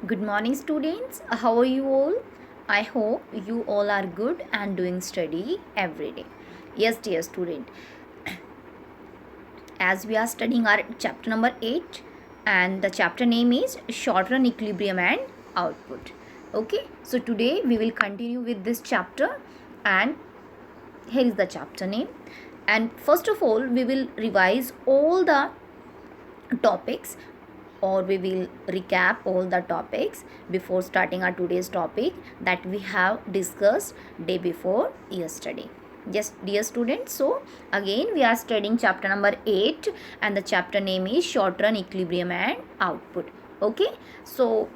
Good morning, students. How are you all? I hope you all are good and doing study every day. Yes, dear student. As we are studying our chapter number 8, and the chapter name is Short Run Equilibrium and Output. Okay, so today we will continue with this chapter, and here is the chapter name. And first of all, we will revise all the topics, or we will recap all the topics before starting our today's topic that we have discussed day before yesterday. Yes, dear students, so again we are studying chapter number 8, and the chapter name is Short Run Equilibrium and Output. Okay, so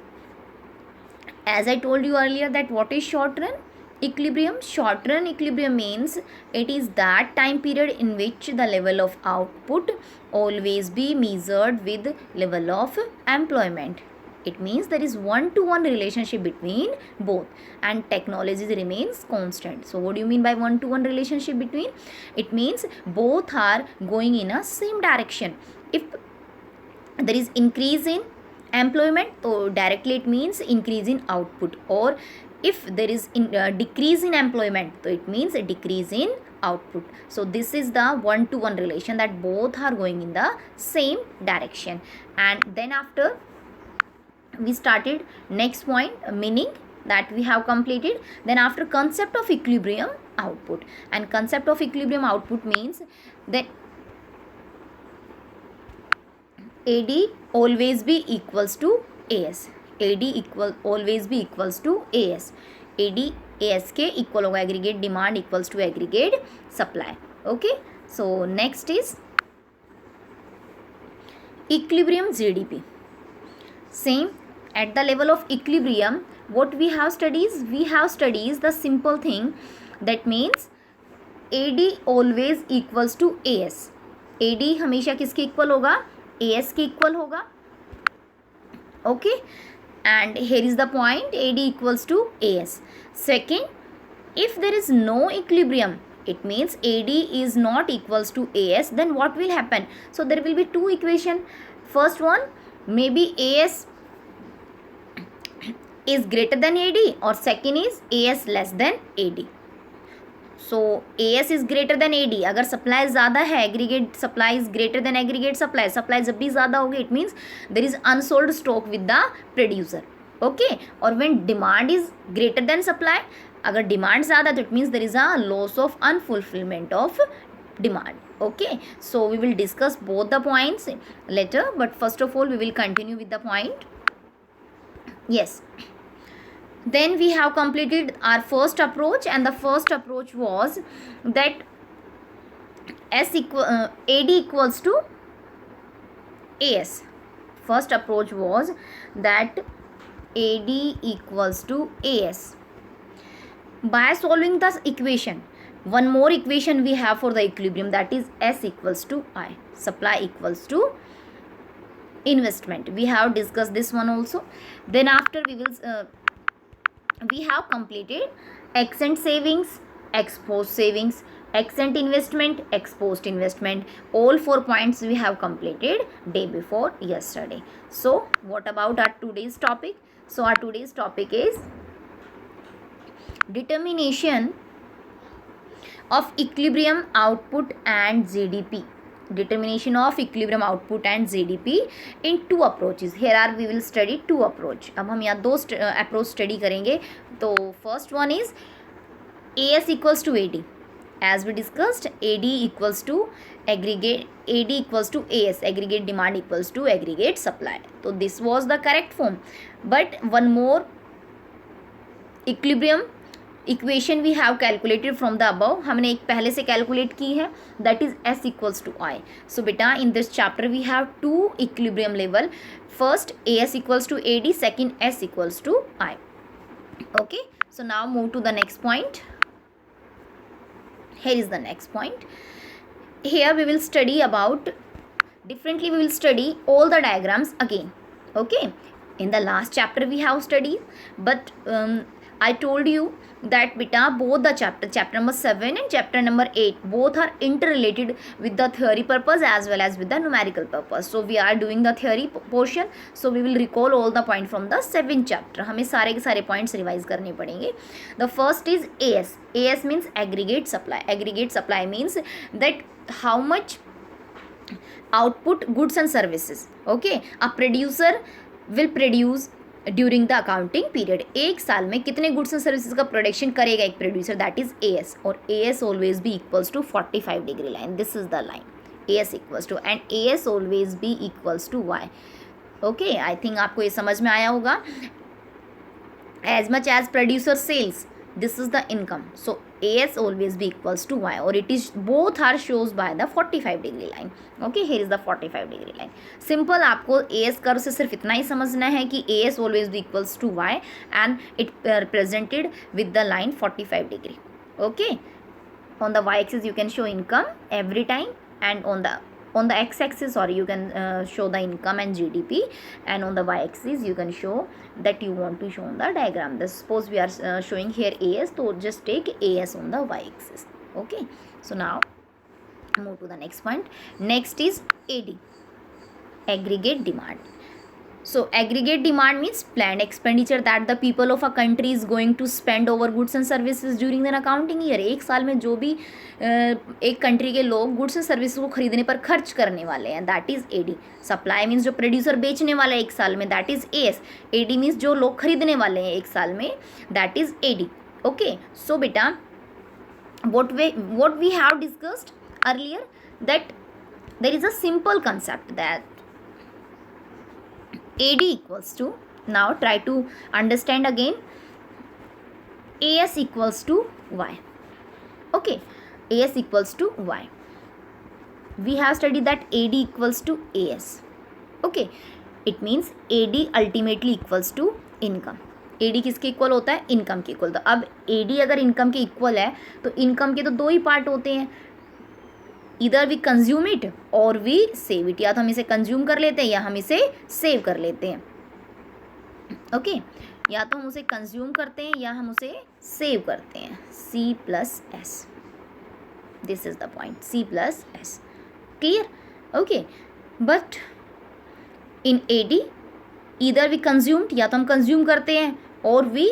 as I told you earlier, that what is short run equilibrium? Short run equilibrium means it is that time period in which the level of output always be measured with level of employment. It means there is one-to-one relationship between both, and technology remains constant. So what do you mean by one-to-one relationship between? It means both are going in a same direction. If there is increase in employment, so directly it means increase in output, or if there is decrease in employment, so it means a decrease in output. So this is the one-to-one relation, that both are going in the same direction. And then after we started next point, meaning that we have completed. Then after, concept of equilibrium output, and concept of equilibrium output means that AD always be equals to AS. AD always be equals to AS. AD AS के equal होगा, aggregate demand equals to aggregate supply. Okay. So next is equilibrium GDP. Same, at the level of equilibrium, what we have studies? We have studies the simple thing, that means AD always equals to AS. AD हमेशा किसके equal होगा? AS के equal होगा. Okay, and here is the point, AD equals to AS. Second, if there is no equilibrium, it means AD is not equals to AS, then what will happen? So there will be two equation. First one, maybe AS is greater than AD, or second is AS less than AD. So AS is greater than AD. अगर supply ज़्यादा है, aggregate supply is greater than aggregate supply. Supply जब भी ज़्यादा होगी, it means there is unsold stock with the producer. Okay, और when demand is greater than supply, अगर demand ज़्यादा, तो it means there is a loss of unfulfilment of demand. Okay, so we will discuss both the points later, but first of all we will continue with the point. Yes, then we have completed our first approach, and the first approach was that AD equals to AS. First approach was that AD equals to AS. By solving this equation, one more equation we have for the equilibrium, that is S equals to I, supply equals to investment. We have discussed this one also. Then after we have completed ex-ante savings, ex-post savings, ex-ante investment, ex-post investment. All 4 points we have completed day before yesterday. So what about our today's topic? So our today's topic is determination of equilibrium output and GDP. Determination of equilibrium output and GDP in two approaches. Here are we will study two approach. अब हम यहाँ दो approach study करेंगे. तो first one is AS equals to AD. As we discussed, AD equals to aggregate, AD equals to AS, aggregate demand equals to aggregate supply. So this was the correct form. But one more equilibrium equation we have calculated from the above, हमने एक पहले से calculate की है, that is S equals to I. So बेटा in this chapter we have to equilibrium level. First AS equals to AD, second S equals to I. Okay, so now move to the next point. Here is the next point. Here we will study about differently. We will study all the diagrams again. Okay, in the last chapter we have studied, but I told you that beta both the chapter number 7 and chapter number 8 both are interrelated with the theory purpose as well as with the numerical purpose. So we are doing the theory portion, so we will recall all the point from the 7th chapter. हमें सारे के सारे points revise करने पड़ेंगे. The first is AS. AS means aggregate supply. Aggregate supply means that how much output goods and services. Okay, a producer will produce during the accounting period. एक साल में कितने गुड्स एंड सर्विसेज का production करेगा एक producer, that is AS. और AS always be equals to 45 degree line. This is the line AS equals to, and AS always be equals to Y. Okay, I think आपको ये समझ में आया होगा. As much as producer sales, this is the income. So AS always be equals to Y, or it is both are shows by the 45 degree line. Okay, here is the 45 degree line. Simple, आपको AS curve से सिर्फ इतना ही समझना है कि AS always be equals to Y and it represented with the line 45 degree. Okay, on the Y axis you can show income every time, and on the x axis, sorry, you can show the income and GDP, and on the y axis you can show that you want to show on the diagram. This suppose we are showing here AS, so just take AS on the y axis. Okay, so now move to the next point. Next is AD, aggregate demand. So aggregate demand means planned expenditure that the people of a country is going to spend over goods and services during an accounting year. एक साल में जो भी एक country के लोग goods and services को खरीदने पर खर्च करने वाले हैं, that is AD. Supply means जो प्रोड्यूसर बेचने वाला है एक साल में, that is AS. AD means जो लोग खरीदने वाले हैं एक साल में, that is AD. Okay, so बेटा what we have discussed earlier, that there is a simple concept that AD equals to, now try to understand again, AS equals to Y. Okay, AS equals to Y. We have studied that AD equals to AS. Okay, it means AD ultimately equals to income. AD किसके equal होता है? Income के equal. तो अब AD अगर income के equal है तो इनकम के तो दो ही पार्ट होते हैं, इधर वी कंज्यूम इट और वी सेव इट. या तो हम इसे कंज्यूम कर लेते हैं या हम इसे सेव कर लेते हैं. ओके, या तो हम उसे कंज्यूम करते हैं या हम उसे सेव करते हैं. C+S, this is the point, C+S. Clear? Okay, but in AD इधर वी कंज्यूम्ड, या तो हम कंज्यूम करते हैं और वी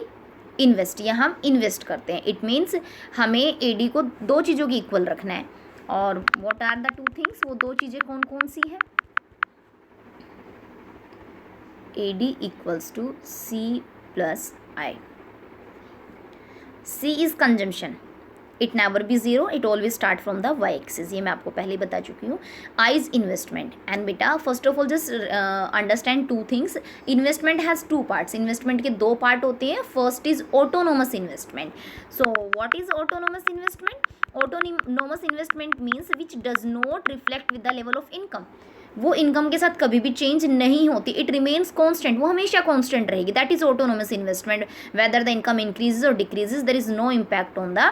इन्वेस्ट, या हम इन्वेस्ट करते हैं. इट मीन्स हमें AD को दो चीज़ों की इक्वल रखना है. और what are the two things, वो दो चीज़ें कौन कौन सी है? AD equals to C+I. C is consumption, it never be zero, it always start from the y axis. ये मैं आपको पहले बता चुकी हूँ. I is investment. एंड बेटा first of all just understand two things. Investment has two parts. Investment के दो पार्ट होते हैं. First is autonomous investment. So what is autonomous investment? Autonomous investment means which does not reflect with the level of income. वो income के साथ कभी भी change नहीं होती. इट रिमेन्स कॉन्स्टेंट, वो हमेशा कॉन्स्टेंट रहेगी. That is autonomous investment. Whether the income increases और decreases, there is no impact on the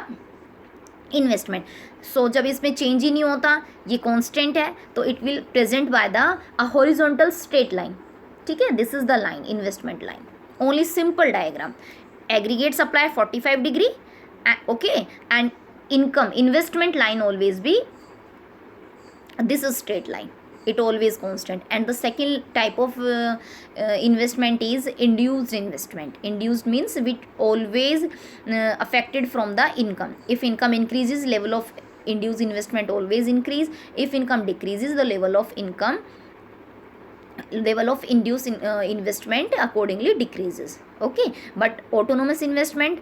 investment. So जब इसमें चेंज ही नहीं होता, ये कॉन्स्टेंट है, तो it will present by the horizontal straight line. ठीक है, this is the line, investment line. Only simple diagram. Aggregate supply 45 degree. Okay, and income investment line always be, this is straight line, it always constant. And the second type of investment is induced investment. Induced means which always affected from the income. If income increases, level of induced investment always increase. If income decreases, the level of induced investment accordingly decreases. Okay, but autonomous investment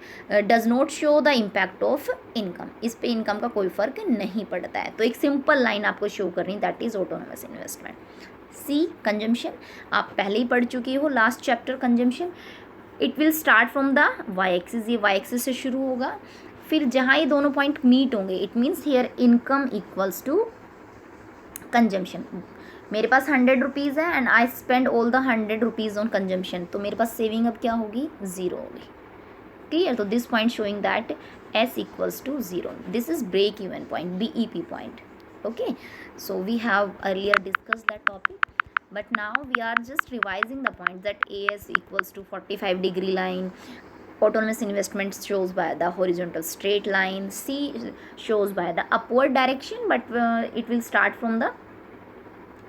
does not show the impact of income. इस पे income का कोई फर्क नहीं पड़ता है. तो एक सिंपल लाइन आपको शो करनी, that is autonomous investment. C consumption आप पहले ही पढ़ चुकी हो, last chapter consumption. It will start from the y axis. ये y एक्सिस से शुरू होगा, फिर जहाँ ये दोनों पॉइंट मीट होंगे, it means here income equals to consumption. मेरे पास 100 रुपीज़ है and I spend all the 100 rupees on consumption, तो मेरे पास सेविंग अब क्या होगी? ज़ीरो होगी. क्लियर? तो this point showing that S equals to zero. This is break even point, BEP point. Okay, so we have earlier discuss that topic, but now we are just revising the point that AS equals to 45 degree line, Autonomous investment shows by the horizontal straight line. C shows by the upward direction, but it will start from the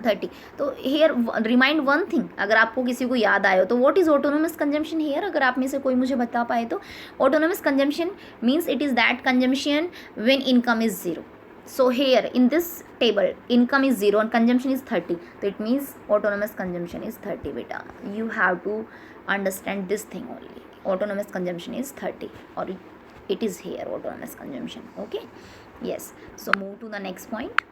30. तो hair remind one thing, अगर आपको किसी को याद आए हो तो what is autonomous consumption here, अगर आप में से कोई मुझे बता पाए तो autonomous consumption means it is that consumption when income is zero. So here in this table income is 0 and consumption is 30, so it means autonomous consumption is 30 beta. You have to understand this thing only. Autonomous consumption is 30, or it is here autonomous consumption. Okay, yes. So move to the next point.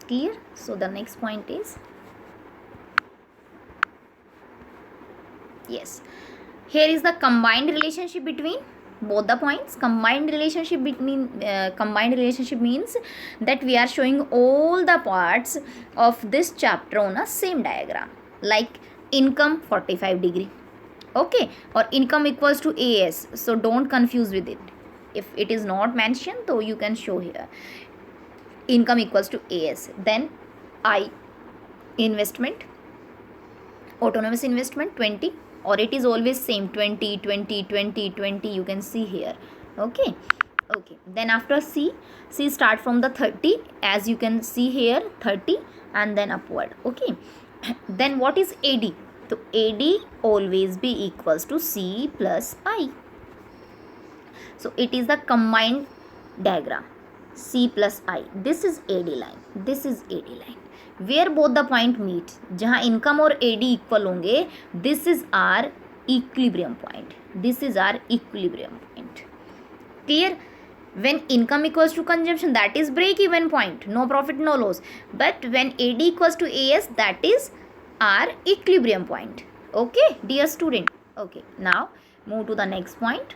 Clear? So the next point is, yes, here is the combined relationship between both the points. Combined relationship means that we are showing all the parts of this chapter on a same diagram, like income 45 degree, okay, or income equals to AS, so don't confuse with it. If it is not mentioned, so you can show here income equals to AS. Then I investment, autonomous investment 20, or it is always same 20 20 20 20, you can see here. Okay, okay. Then after C start from the 30, as you can see here 30 and then upward. Okay, then what is AD? So AD always be equals to C plus I. So it is the combined diagram, C plus I. This is AD line, this is AD line, where both the point meet, जहाँ income और AD equal होंगे, this is our equilibrium point, this is our equilibrium point. Clear? When income equals to consumption, that is break even point, no profit no loss. But when AD equals to AS, that is our equilibrium point. Okay, dear student. Okay, now move to the next point.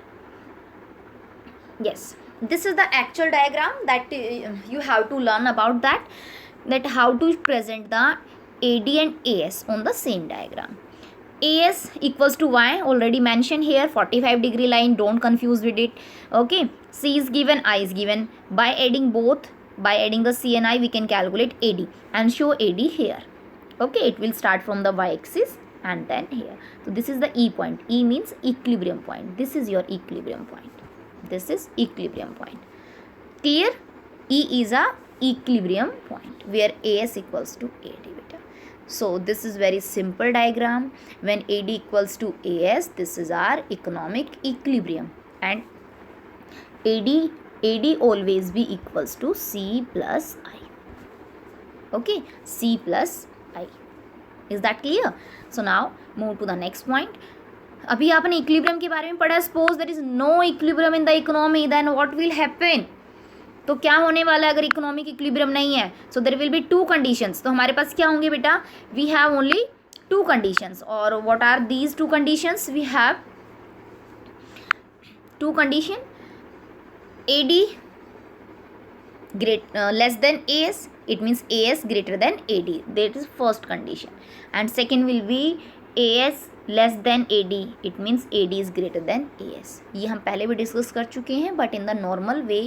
Yes, this is the actual diagram that you have to learn about that how to present the AD and AS on the same diagram. AS equals to Y, already mentioned here, 45 degree line, don't confuse with it. Okay, C is given, I is given. By adding both, by adding the C and I, we can calculate AD and show AD here. Okay, it will start from the Y axis and then here. So this is the E point. E means equilibrium point. This is your equilibrium point. This is equilibrium point. Clear? E is a equilibrium point where AS equals to AD beta. So this is very simple diagram. When AD equals to AS, this is our economic equilibrium, and AD always be equals to C plus I. Okay, C plus I. Is that clear? So now move to the next point. अभी आपने equilibrium के बारे में पढ़ा. Suppose there is no equilibrium in the economy, then what will happen? तो क्या होने वाला है अगर इकोनॉमिक इक्विलिब्रियम नहीं है? So there will be two conditions. तो हमारे पास क्या होंगे बेटा? We have only two conditions. और what are these two conditions? We have two condition. AD less than AS, it means AS greater than AD. That is first condition. And second will be AS less than AD, it means AD is greater then AS. ये हम पहले भी discuss कर चुके हैं, but in the normal way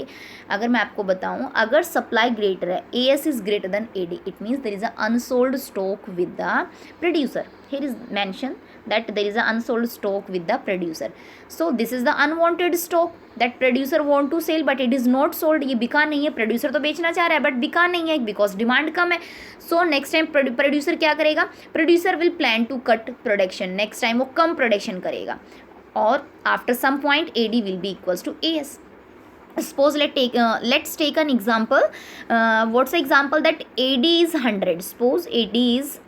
अगर मैं आपको बताऊं, अगर सप्लाई ग्रेटर है, AS is greater than AD, it means there is a unsold stock with the producer. here is mentioned that there is a unsold stock with the producer. So this is the unwanted stock that producer want to sell but it is not sold. ये बिका नहीं है, producer तो बेचना चाह रहा है but बिका नहीं है because demand कम है. So next time producer क्या करेगा? Producer will plan to cut production. Next time वो कम production करेगा और after some point AD will be equals to AS. Suppose let's take an example. What's the example? That AD is 100. Suppose AD is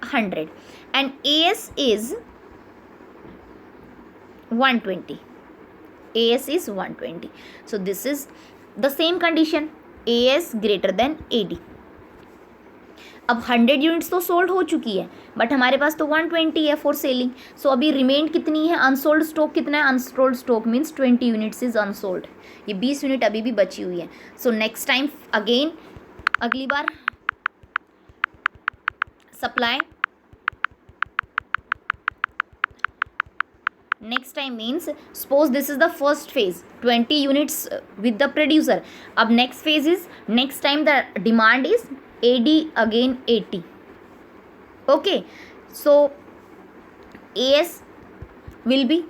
100 and AS is 120. AS is 120. So this is the same condition, AS greater than AD. अब 100 units तो sold हो चुकी है but हमारे पास तो 120 है for selling. सो अभी remained कितनी है? अनसोल्ड स्टॉक कितना है? Unsold stock means 20 units is unsold. ये 20 यूनिट अभी भी बची हुई है. सो नेक्स्ट टाइम अगेन अगली बार supply next time means suppose this is the first phase 20 units with the producer. अब next phase is next time the demand is AD again 80. Okay, so AS will be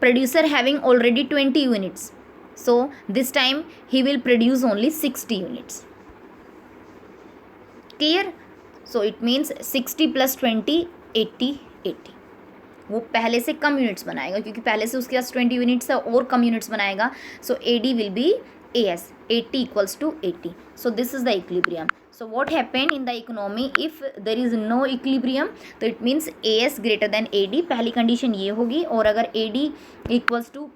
producer having already 20 units. So this time he will produce only 60 units. Clear? So it means 60 plus 20, 80, 80. वो पहले से कम units बनाएगा क्योंकि पहले से उसके पास 20 units है और कम यूनिट्स बनाएगा. सो AD will be AS, 80 equals to 80. So this is the equilibrium. So what happened in the economy if there is no equilibrium? तो it means AS greater than AD. पहली कंडीशन ये होगी. और अगर AD equals to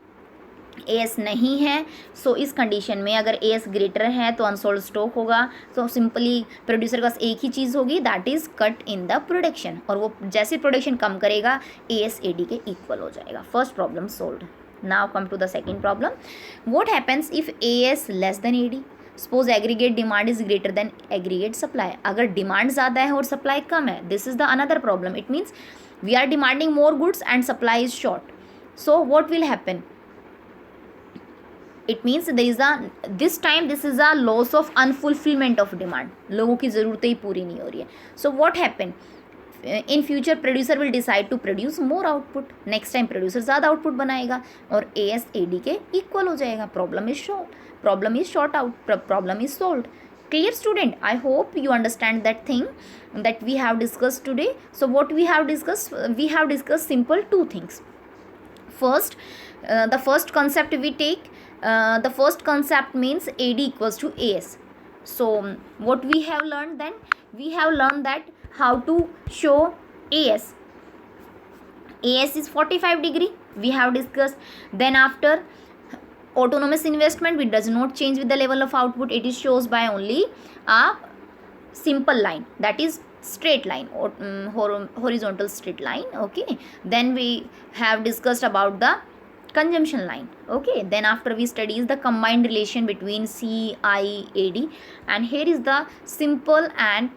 AS नहीं है, सो इस condition में अगर AS ग्रेटर है तो अनसोल्ड स्टॉक होगा. सो सिंपली प्रोड्यूसर के पास एक ही चीज़ होगी, that is cut in the production. और वो जैसे प्रोडक्शन कम करेगा AS AD के इक्वल हो जाएगा. First problem solved. Now come to the second problem. What happens if AS less than AD? Suppose aggregate demand is greater than aggregate supply. अगर demand ज़्यादा है और सप्लाई कम है, this is the another problem. It means we are demanding more goods and supply is short. So what will happen? It means this is a loss of unfulfilment of demand. लोगों की ज़रूरतें ही पूरी नहीं हो रही है. So what happen in future? Producer will decide to produce more output. Next time producer ज़्यादा output बनाएगा और AS AD के इक्वल हो जाएगा. Problem is short out. Problem is solved. Clear student? I hope you understand that thing that we have discussed today. So what we have discussed? We have discussed simple two things. First, the first concept we take. The first concept means AD equals to AS. So what we have learned then? We have learned that how to show AS. AS is 45 degree. We have discussed. Then after autonomous investment, which does not change with the level of output. It is shows by only a simple line, that is straight line or horizontal straight line. Okay, then we have discussed about the consumption line. Okay, then after we studies the combined relation between CIAD, and here is the simple and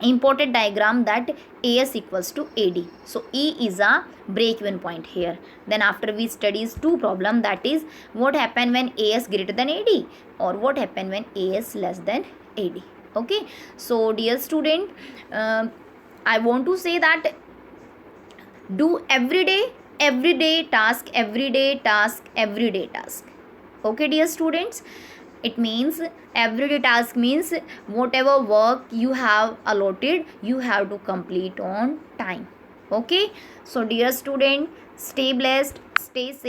important diagram that AS equals to AD. So E is a break-even point here. Then after we studies two problem, that is what happen when AS greater than AD or what happen when AS less than AD. Okay, so dear student, I want to say that do everyday task. Okay dear students, it means everyday task means whatever work you have allotted, you have to complete on time. Okay, so dear student, stay blessed, stay safe.